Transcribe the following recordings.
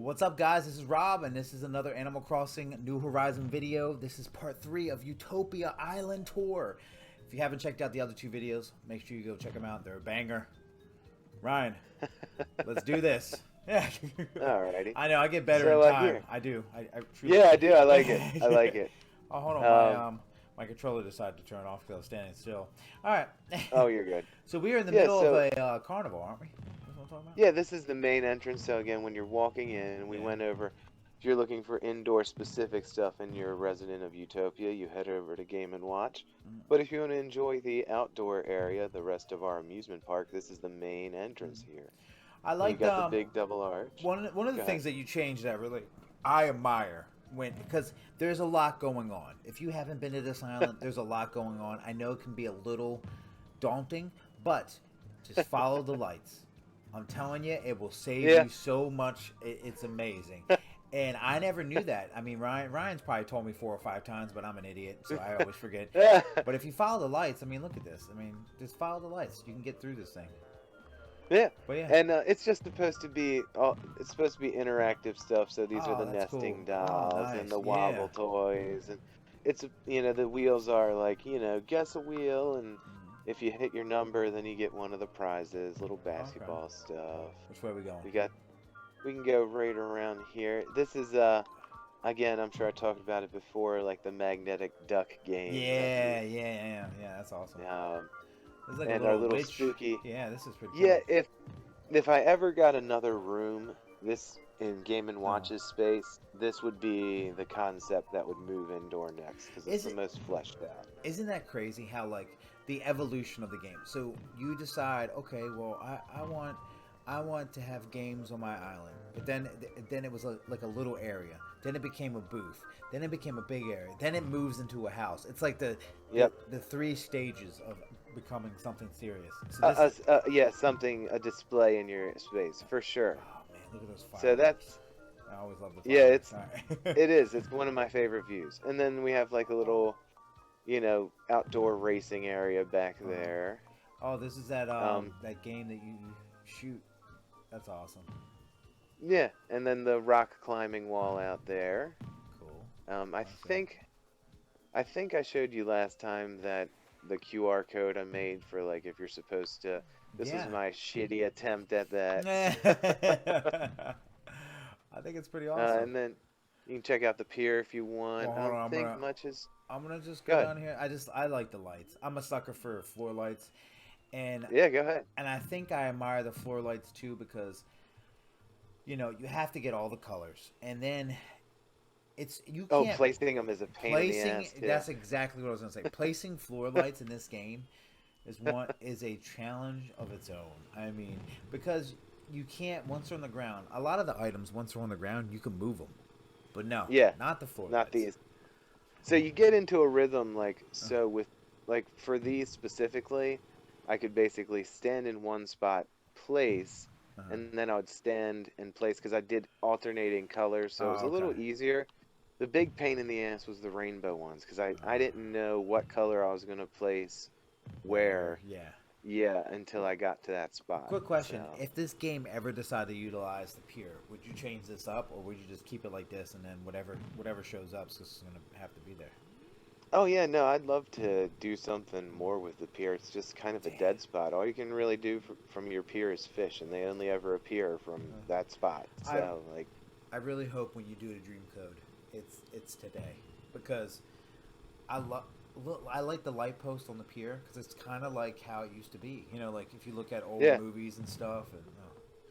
What's up, guys? This is Rob, and this is another Animal Crossing New Horizon video. This is part 3 of Utopia Island Tour. If you haven't checked out the other 2 videos, make sure you go check them out. They're a banger. Ryan, let's do this. Yeah. Alrighty. I know, I get better So in time. here. I do. I truly Yeah, I do. I like it. I like it. Oh, hold on. Um, My controller decided to turn off because I was standing still. All right. oh, you're good. So we are in the Yeah, middle of so a carnival, aren't we? That's what I'm talking about? yeah, this is the main entrance. So again, when you're walking in, we Yeah. went over. If you're looking for indoor specific stuff and you're a resident of Utopia, you head over to Game and Watch. Mm, But if you want to enjoy the outdoor area, the rest of our amusement park, this is the main mm. entrance here. I And you liked got the big double arch. one of the Go ahead. things that you changed that really I admire when because there's a lot going on. If you haven't been to this island, there's a lot going on. I know it can be a little daunting, but just follow the lights. I'm telling you, it will save Yeah. you so much. It's amazing. And I never knew that. I mean, Ryan's probably told me 4 or 5 times, but I'm an idiot, so I always forget. But if you follow the lights, I mean, look at this. I mean, just follow the lights. You can get through this thing. Yeah, But yeah. and it's just supposed to be it's supposed to be interactive stuff. So these are Oh, the that's cool. nesting Oh, dolls and nice. the Yeah. wobble toys, and it's the wheels are like guess a wheel, and Mhm. if you hit your number, then you get one of the prizes. Little Okay. basketball stuff. Which way are we going? We can go right around here. This is again, I'm sure I talked about it before, like the magnetic duck game that Yeah. That's awesome. you There's like a and our little little witch. spooky. Yeah, this is pretty cool. Yeah, if I ever got another room, this in Game and Oh. Watch's space, this would be the concept that would move indoor next because it's Is the it? most fleshed out. Isn't that crazy how like the evolution of the game? So you decide, okay, well, I want to have games on my island, but then it was like a little area. Then it became a booth. Then it became a big area. Then it moves into a house. It's like Yep. the 3 stages of becoming something serious. So this. Yeah, a display in your space for sure. Oh man, look at those So fireworks. that's I always love the yeah, fireworks. All right. it is. It's one of my favorite views. And then we have like a little, outdoor racing area back there. Oh, this is that Um, that game that you shoot. That's awesome. yeah, and then the rock climbing wall out there. Cool. I Okay. think I showed you last time that the QR code I made for like if you're supposed to. This was Yeah. my shitty attempt at that. I think it's pretty awesome. And then you can check out the pier if you want. Well, I hold don't on, think much is. I'm gonna just Go go ahead. down here. I like the lights. I'm a sucker for floor lights, and Yeah, go ahead. and I think I admire the floor lights too because you have to get all the colors, and then you Oh, can't placing them is a pain in the placing. ass too. That's exactly what I was gonna say. Placing floor lights in this game is a challenge of its own. I mean, because you can't once they're on the ground. A lot of the items once they're on the ground, you can move them, but no, Yeah, not the floor not lights. these. So you get into a rhythm with like for these specifically, I could basically stand in one spot, place, Uh-huh. and then I would stand and place because I did alternating colors, so it was Oh, a little okay. easier. The big pain in the ass was the rainbow ones because I didn't know what color I was gonna place where, Yeah. yeah, until I got to that spot. Quick question: So, if this game ever decided to utilize the pier, would you change this up, or would you just keep it like this, and then whatever shows up is just gonna have to be there? oh yeah, no, I'd love to do something more with the pier. It's just kind of a Damn. dead spot. All you can really do from your pier is fish, and they only ever appear from that spot. I So like, I really hope when you do the Dream Code, it's today because I love. I like the light post on the pier because it's kind of like how it used to be. Like if you look at old yeah, movies and stuff. And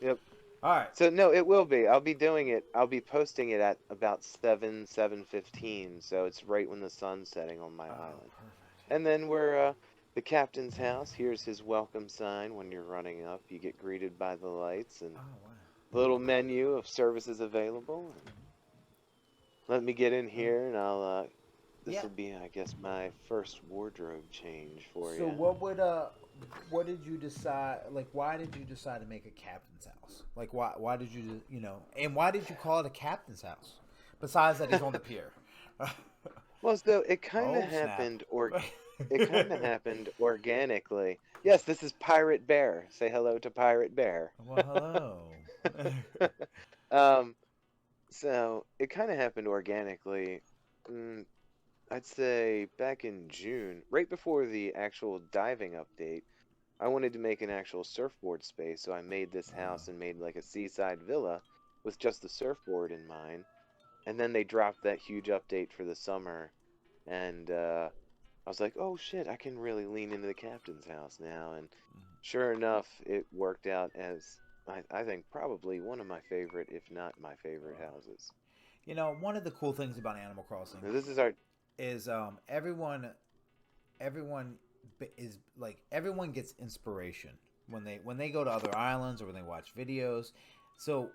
yep. all right, So no, it will be. I'll be doing it. I'll be posting it at about 7:15. So it's right when the sun's setting on my oh, island. perfect. And then we're the captain's house. Here's his welcome sign. When you're running up, you get greeted by the lights and Oh wow. little menu of services available. Let me get in here, and I'll. This Yeah. will be, I guess, my first wardrobe change for So you. what did you decide? Like, why did you decide to make a captain's house? Like, why did and why did you call it a captain's house? Besides that, he's on the pier. Well, so it kind of Oh snap! it kind of happened organically. Yes, this is Pirate Bear. Say hello to Pirate Bear. Well, hello. um, So it kind of happened organically. Mm, I'd say back in June, right before the actual diving update, I wanted to make an actual surfboard space, so I made this house and made like a seaside villa with just the surfboard in mind. And then they dropped that huge update for the summer, and I was like, oh shit, I can really lean into the captain's house now. And sure enough, it worked out as I think probably one of my favorite, if not my favorite houses. You know, one of the cool things about Animal Crossing Now, this is our is everyone is like everyone gets inspiration when they go to other islands or when they watch videos. So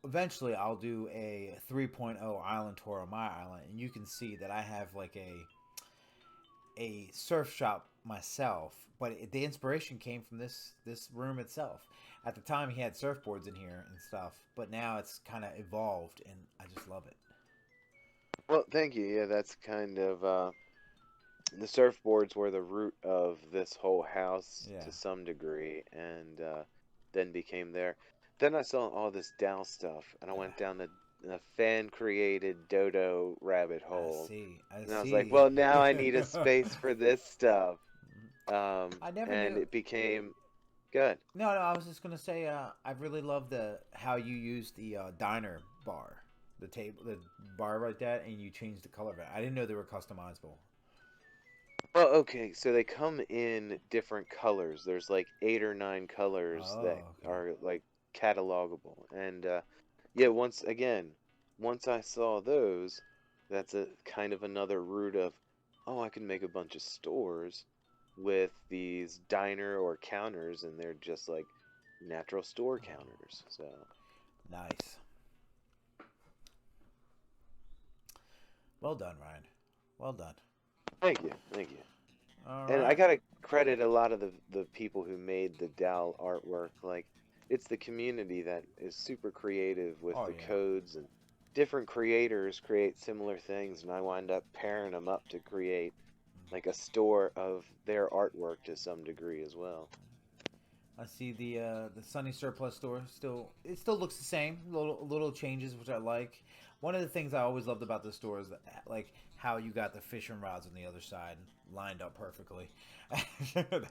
eventually I'll do a 3.0 island tour on my island, and you can see that I have like a surf shop myself, but the inspiration came from this room itself. At the time, he had surfboards in here and stuff, but now it's kind of evolved, and I just love it. well, thank you. Yeah, that's kind of the surfboards were the root of this whole house Yeah, to some degree, and then became there. Then I saw all this DAL stuff, and I went down the fan created dodo rabbit I hole. see. I And I was like, see. well, now I need a space for this stuff. I never And knew. it became good. No, no. I was just gonna say, I really love the how you use the diner bar, the table, the bar like that, and you change the color of it. I didn't know they were customizable. Well, okay, so they come in different colors. There's like 8 or 9 colors Oh, that okay. are like catalogable. And yeah, once I saw those, that's a kind of another route of, oh, I can make a bunch of stores with these diner or counters, and they're just like natural store counters. So, Nice. Well done, Ryan. Well done. thank you, thank you. All And I right. gotta credit a lot of the people who made the DAL artwork. Like, it's the community that is super creative with Oh the yeah. codes, and different creators create similar things, and I wind up pairing them up to create like a store of their artwork to some degree as well. I see the Sunny Surplus store still. It still looks the same. Little changes which I like. One of the things I always loved about the store is that, like how you got the fishing rods on the other side lined up perfectly.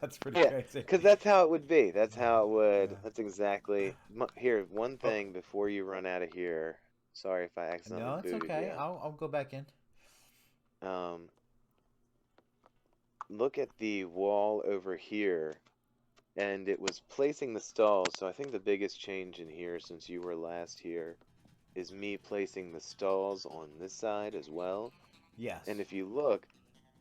That's pretty Yeah, crazy. because that's how it would be. That's how it would. Yeah. That's exactly. Here, one Oh thing before you run out of here. Sorry if I accidentally no, it's booted okay. you. I'll go back in. Um, Look at the wall over here, and it was placing the stalls. So I think the biggest change in here since you were last here is me placing the stalls on this side as well. Yes. And if you look,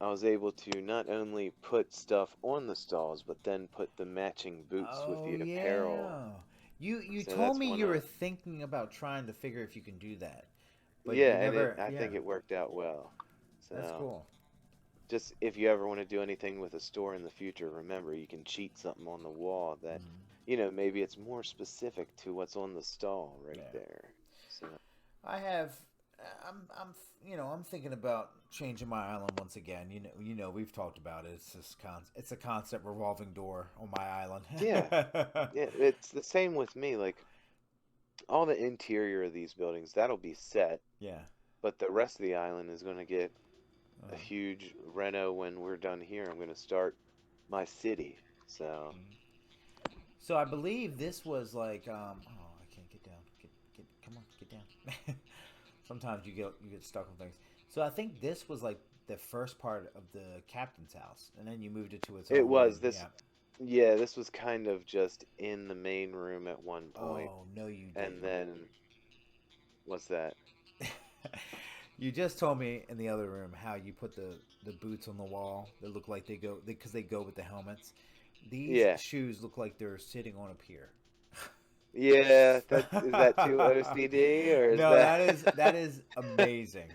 I was able to not only put stuff on the stalls, but then put the matching boots with Oh the apparel. yeah. You So told that's me one you were of, thinking about trying to figure if you can do that, but you yeah, and never. I Yeah. think it worked out well. That's So cool. just if you ever want to do anything with a store in the future, remember you can cheat something on the wall that, Mhm. maybe it's more specific to what's on the stall right Yeah. there. So, I have. I'm thinking about changing my island once again. We've talked about it. It's a concept revolving door on my island. yeah, yeah, it's the same with me. Like, all the interior of these buildings, that'll be set, Yeah. but the rest of the island is going to get a Uh-huh. huge reno when we're done here. I'm going to start my city. So, So I believe this was like oh, I can't get down. Get come on, get down. Sometimes you get stuck on things. So I think this was like the first part of the captain's house, and then you moved it to its it own room. was this, Yeah. yeah, this was kind of just in the main room at one point, Oh no, you and didn't. then, what's that? You just told me in the other room how you put the boots on the wall that look like because they go with the helmets. These Yeah. shoes look like they're sitting on a pier. Yeah, is that too OCD, or is No, that that is amazing.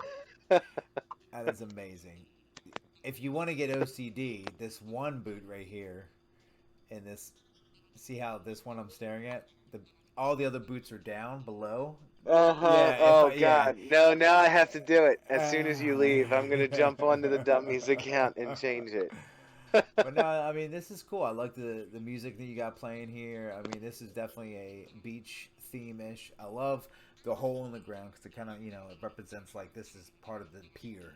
That is amazing. If you want to get OCD, this one boot right here, and this, see how this one I'm staring at, all the other boots are down below. Uh-huh. Yeah, Oh yeah. God. No, now I have to do it. As soon as you Uh, leave, I'm gonna jump onto the dummies account and change it. but no, I mean this is cool. I like the music that you got playing here. I mean this is definitely a beach theme ish. I love the hole in the ground because it kind of it represents like this is part of the pier,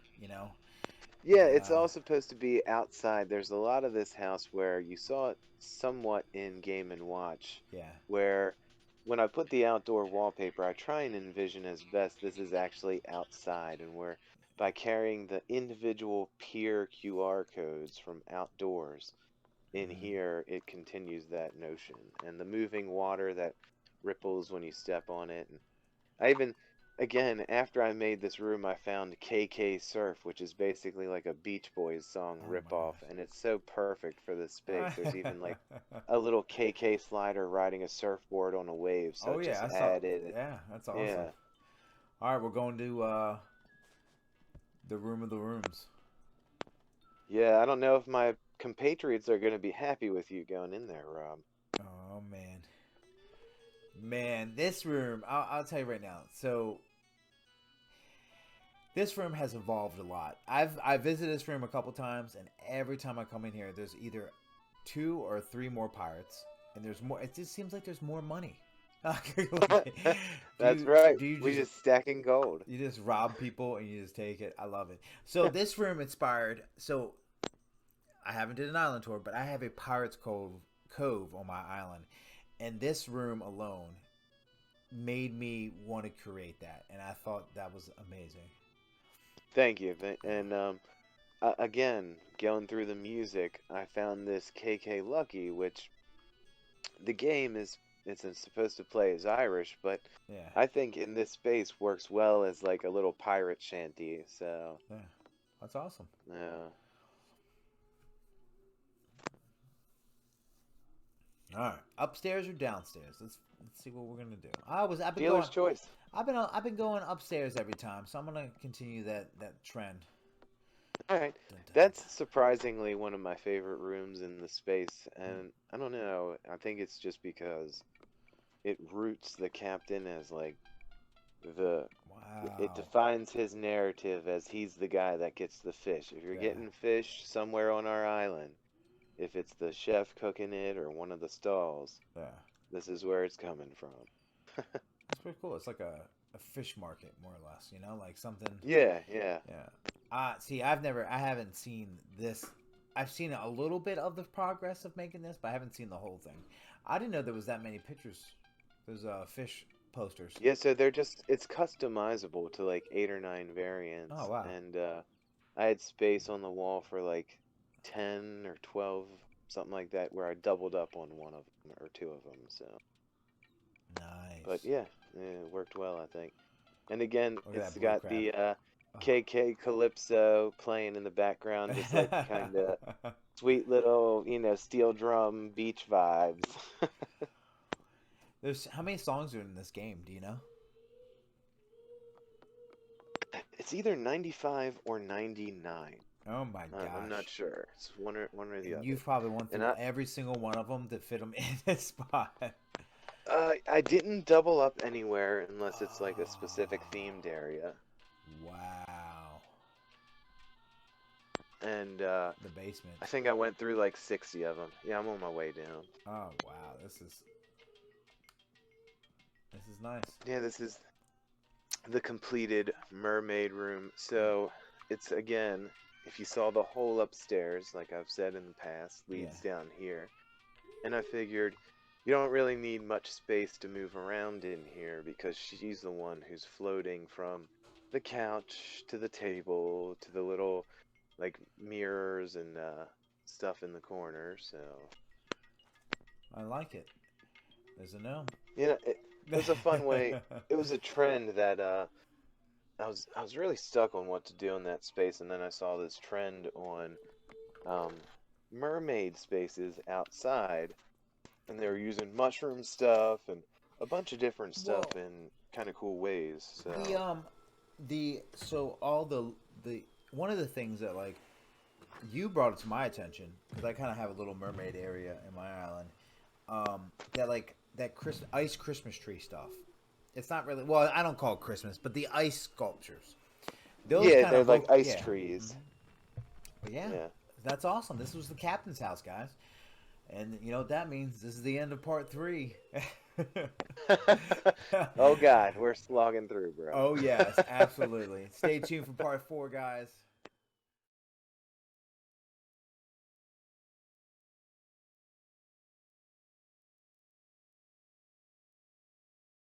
Yeah, and it's all supposed to be outside. There's a lot of this house where you saw it somewhat in Game and Watch, yeah. where when I put the outdoor wallpaper, I try and envision as best this is actually outside, and where by carrying the individual pier QR codes from outdoors in Mm. here, it continues that notion. And the moving water that ripples when you step on it. And I even, again, after I made this room, I found KK Surf, which is basically like a Beach Boys song Oh my ripoff, and it's so perfect for this space. gosh. There's even like a little KK slider riding a surfboard on a wave, so Oh it yeah, just I saw. added it. Yeah, that's awesome. Yeah. All right, we're going to the room of the rooms. Yeah, I don't know if my compatriots are going to be happy with you going in there, Rob. Oh man, this room. I'll tell you right now. So this room has evolved a lot. I visited this room a couple times, and every time I come in here, there's either 2 or 3 more pirates, and there's more. It just seems like there's more money. Like, That's right. do you We just just stacking gold. you just rob people and you just take it? I love it. So this room inspired. So I haven't did an island tour, but I have a Pirates Cove on my island, and this room alone made me want to create that, and I thought that was amazing. Thank you. And again, going through the music, I found this KK Lucky, which the game is it's supposed to play as Irish, but Yeah, I think in this space works well as like a little pirate shanty. So, yeah, that's awesome. yeah. All right, upstairs or downstairs? Let's see what we're gonna do. Dealer's choice. I've been going upstairs every time, so I'm gonna continue that trend. All right. Dun, dun, dun, That's surprisingly one of my favorite rooms in the space, and I don't know. I think it's just because it roots the captain as like the it Wow. defines his narrative as he's the guy that gets the fish. If you're Yeah, getting fish somewhere on our island, if it's the chef cooking it or one of the stalls, yeah. this is where it's coming from. That's pretty cool. It's like a fish market, more or less. Like something. Yeah, yeah. Yeah. See, I haven't seen this. I've seen a little bit of the progress of making this, but I haven't seen the whole thing. I didn't know there was that many pictures. There's fish posters. Yeah, so it's customizable to like 8 or 9 variants, Oh wow. and I had space on the wall for like 10 or 12, something like that, where I doubled up on one of them or two of them. So, but Nice. yeah, it worked well, I think. And again, Look at it's that blue got crab. the KK Calypso playing in the background, just like kind of Oh. sweet little, steel drum beach vibes. There's how many songs are in this game? Do you know? It's either 95 or 99. Oh my I'm not gosh. sure. It's one or the And other. you've probably went And through every single one of them to fit them in this spot. I didn't double up anywhere unless it's like a specific Oh, themed area. wow. And The basement. I think I went through like 60 of them. Yeah, I'm on my way down. Oh wow. This is nice. Yeah, this is the completed mermaid room. So it's again, if you saw the hole upstairs, like I've said in the past, Yeah. leads down here. And I figured you don't really need much space to move around in here because she's the one who's floating from the couch to the table to the little like mirrors and stuff in the corner. So I like it. There's a gnome. it was a fun way. It was a trend that I was really stuck on what to do in that space, and then I saw this trend on um, mermaid spaces outside, and they were using mushroom stuff and a bunch of different Well, stuff in kind of cool ways. the So all the one of the things that like you brought it to my attention because I kind of have a little mermaid area in my island. That like that ice Christmas tree stuff. It's not really well. I don't call it Christmas, but the ice sculptures. Those yeah, kind they're of like ice yeah. trees. But yeah, Yeah. that's awesome. This was the captain's house, guys. And you know what that means? This is the end of part 3. Oh God, we're slogging through, bro. Oh yes, absolutely. Stay tuned for part 4, guys.